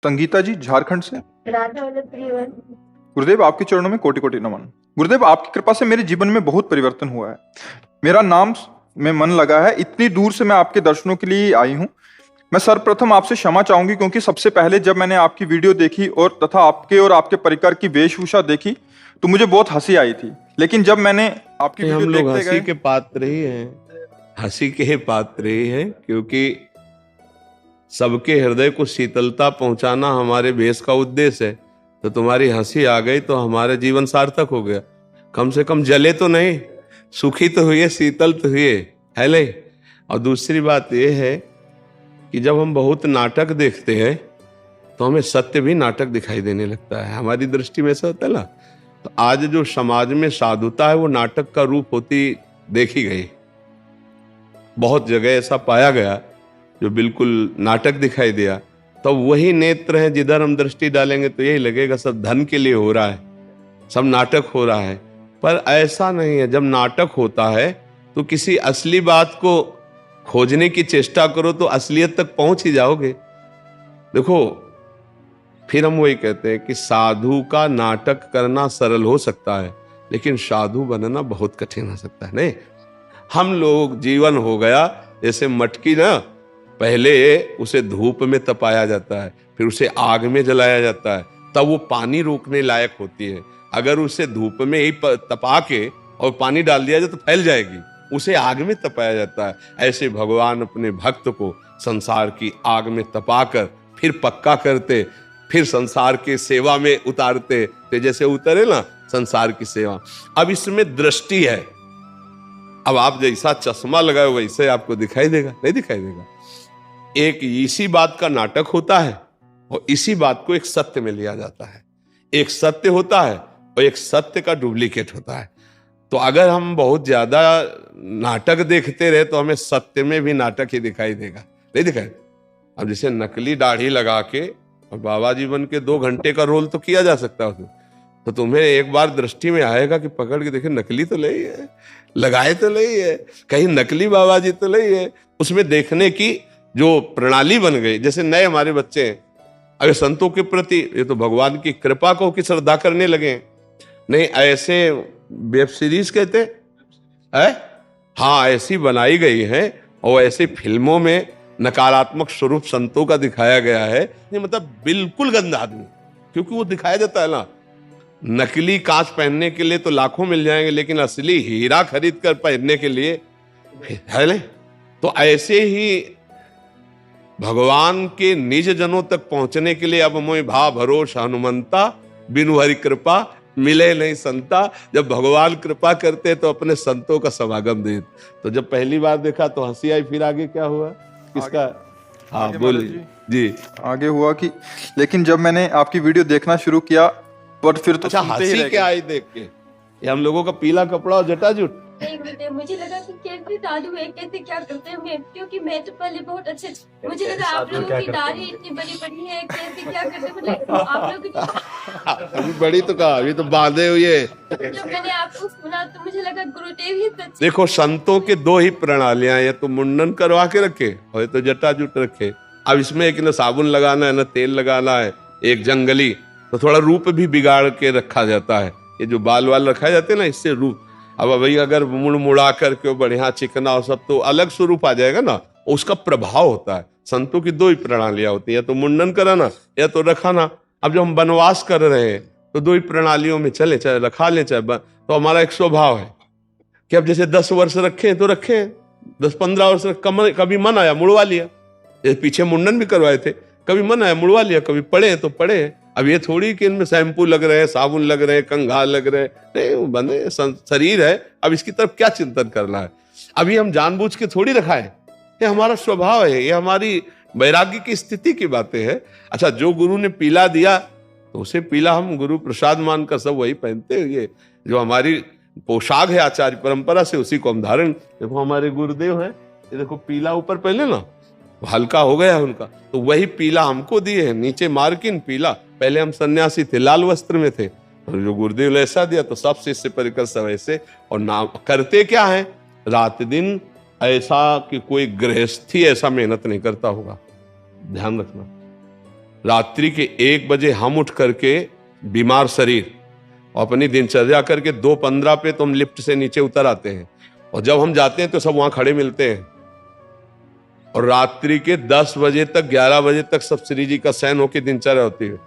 संगीता जी झारखंड से। राधा वल्लभ प्रियवर। गुरुदेव आपके चरणों में कोटि कोटि नमन। गुरुदेव आपकी कृपा से मेरे जीवन में बहुत परिवर्तन हुआ है। मेरा नाम में मन लगा है। इतनी दूर से मैं आपके दर्शनों के लिए आई हूँ। मैं सर्वप्रथम आपसे क्षमा चाहूंगी क्योंकि सबसे पहले जब मैंने आपकी वीडियो देखी और तथा आपके और आपके परिकर की वेशभूषा देखी तो मुझे बहुत हंसी आई थी। लेकिन जब मैंने आपकी वीडियो हम लोग देखते हंसी गए के पात्र ही हैं, हंसी के पात्र ही हैं, क्योंकि सबके हृदय को शीतलता पहुंचाना हमारे भेष का उद्देश्य है। तो तुम्हारी हंसी आ गई तो हमारा जीवन सार्थक हो गया। कम से कम जले तो नहीं, सुखी तो हुए, शीतल तो हुए, है ले। और दूसरी बात यह है कि जब हम बहुत नाटक देखते हैं तो हमें सत्य भी नाटक दिखाई देने लगता है। हमारी दृष्टि में ऐसा होता है ना। तो आज जो समाज में साधुता है वो नाटक का रूप होती देखी गई। बहुत जगह ऐसा पाया गया जो बिल्कुल नाटक दिखाई दिया। तो वही नेत्र है, जिधर हम दृष्टि डालेंगे तो यही लगेगा सब धन के लिए हो रहा है, सब नाटक हो रहा है। पर ऐसा नहीं है। जब नाटक होता है तो किसी असली बात को खोजने की चेष्टा करो तो असलियत तक पहुंच ही जाओगे। देखो, फिर हम वही कहते हैं कि साधु का नाटक करना सरल हो सकता है, लेकिन साधु बनना बहुत कठिन हो सकता है। नहीं, हम लोग जीवन हो गया जैसे मटकी ना, पहले उसे धूप में तपाया जाता है, फिर उसे आग में जलाया जाता है, तब वो पानी रोकने लायक होती है। अगर उसे धूप में ही तपा के और पानी डाल दिया जाए तो फैल जाएगी। उसे आग में तपाया जाता है। ऐसे भगवान अपने भक्त को संसार की आग में तपाकर फिर पक्का करते, फिर संसार के सेवा में उतारते। तो जैसे उतरे ना संसार की सेवा। अब इसमें दृष्टि है। अब आप जैसा चश्मा लगाए वैसे आपको दिखाई देगा? नहीं दिखाई देगा। एक इसी बात का नाटक होता है और इसी बात को एक सत्य में लिया जाता है। एक सत्य होता है और एक सत्य का डुप्लीकेट होता है। तो अगर हम बहुत ज्यादा नाटक देखते रहे तो हमें सत्य में भी नाटक ही दिखाई देगा। नहीं दिखाई? अब जैसे नकली दाढ़ी लगा के और बाबा जीवन के 2 घंटे का रोल तो किया जा सकता है उसमें। तो तुम्हें एक बार दृष्टि में आएगा कि पकड़ के देखे नकली तो नहीं है, लगाए तो नहीं है, कहीं नकली बाबा जी तो नहीं है। उसमें देखने की जो प्रणाली बन गई। जैसे नए हमारे बच्चे हैं, अगर संतों के प्रति ये तो भगवान की कृपा को की श्रद्धा करने लगे। नहीं, ऐसे वेब सीरीज कहते हैं, हाँ, ऐसी बनाई गई है और ऐसी फिल्मों में नकारात्मक स्वरूप संतों का दिखाया गया है। ये मतलब बिल्कुल गंदा आदमी, क्योंकि वो दिखाया जाता है ना। नकली कांच पहनने के लिए तो लाखों मिल जाएंगे, लेकिन असली हीरा खरीद कर पहनने के लिए है नहीं। तो ऐसे ही भगवान के निज जनों तक पहुंचने के लिए अब मोहि भा भरोस हनुमंता, बिनु हरि कृपा मिले नहीं संता। जब भगवान कृपा करते तो अपने संतों का समागम दे। तो जब पहली बार देखा तो हंसी आई, फिर आगे क्या हुआ किसका? हाँ बोलिए जी। आगे हुआ कि लेकिन जब मैंने आपकी वीडियो देखना शुरू किया पर फिर तो अच्छा, हंसी क्या आई देख के? ये हम लोगों का पीला कपड़ा और जटाजुट। नहीं गुरुदेव, मुझे लगा कि कैसे साधु है, कैसे क्या करते हैं मैं, क्योंकि मैं तो पहले बहुत अच्छे, मुझे लगा आप लोगों की दाढ़ी इतनी बड़ी बड़ी है, कैसे क्या करते हैं, मतलब आप लोग की। अभी बड़ी तो कहा, अभी तो बांधे हुए। जब मैंने आपको सुना तो मुझे लगा गुरुदेव ही सच। देखो, संतों के 2 ही प्रणालियां, या तो मुंडन करवा के रखे और ये तो जटाजुट रखे। अब इसमें एक न साबुन लगाना है न तेल लगाना है, एक जंगली, तो थोड़ा रूप भी बिगाड़ के रखा जाता है। ये जो बाल वाल रखा जाते हैं ना, इससे रूप। अब भाई अगर मुड़ मुड़ा करके बढ़िया चिकना और सब तो अलग स्वरूप आ जाएगा ना, उसका प्रभाव होता है। संतों की 2 ही प्रणालियां होती है, या तो मुंडन कराना या तो रखाना। अब जब हम वनवास कर रहे हैं तो 2 ही प्रणालियों में चले, चाहे रखा ले चाहे तो हमारा एक स्वभाव है कि अब जैसे 10 वर्ष रखे तो रखे, 10-15 वर्ष कभी मन आया मुड़वा लिया। जैसे पीछे मुंडन भी करवाए थे, कभी मन आया मुड़वा लिया, कभी पड़े तो पड़े। अब ये थोड़ी कि इनमें शैम्पू लग रहे हैं, साबुन लग रहे हैं, कंघाल लग रहे हैं, नहीं, बंदे शरीर है। अब इसकी तरफ क्या चिंतन करना है? अभी हम जानबूझ के थोड़ी रखा है, ये हमारा स्वभाव है, ये हमारी वैराग्य की स्थिति की बातें हैं। अच्छा, जो गुरु ने पीला दिया तो उसे पीला हम गुरु प्रसाद मानकर सब वही पहनते हैं। ये जो हमारी पोशाक है आचार्य परंपरा से, उसी को हम धारण। देखो हमारे गुरुदेव हैं, ये देखो पीला ऊपर पहले ना, हल्का हो गया उनका, तो वही पीला हमको दिए हैं। नीचे मार्किन पीला, पहले हम सन्यासी थे, लाल वस्त्र में थे, और जो गुरुदेव ने ऐसा दिया तो सब शिष्य परिकर सब ऐसे। और नाम करते क्या है? रात दिन ऐसा कि कोई गृहस्थी ऐसा मेहनत नहीं करता होगा, ध्यान रखना। रात्रि के 1 बजे हम उठ करके बीमार शरीर और अपनी दिनचर्या करके 2:15 पे तो हम लिफ्ट से नीचे उतर आते हैं, और जब हम जाते हैं तो सब वहां खड़े मिलते हैं, और रात्रि के 10 बजे तक 11 बजे तक सब श्री जी का शयन होकर दिनचर्या होती है।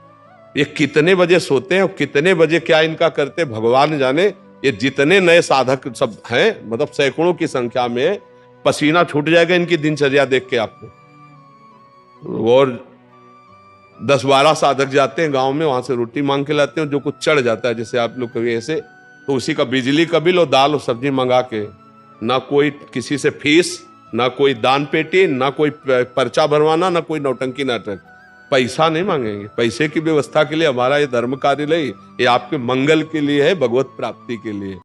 ये कितने बजे सोते हैं और कितने बजे क्या इनका करते भगवान जाने। ये जितने नए साधक सब हैं, मतलब सैकड़ों की संख्या में, पसीना छूट जाएगा इनकी दिनचर्या देख के आपको। और 10-12 साधक जाते हैं गांव में, वहां से रोटी मांग के लाते हैं, जो कुछ चढ़ जाता है जैसे आप लोग कभी ऐसे, तो उसी का बिजली का बिल और दाल और सब्जी मंगा के, ना कोई किसी से फीस, ना कोई दान पेटी, ना कोई पर्चा भरवाना, ना कोई नौटंकी नाटक। पैसा नहीं मांगेंगे, पैसे की व्यवस्था के लिए हमारा ये धर्म कार्यालय, ये आपके मंगल के लिए है, भगवत प्राप्ति के लिए।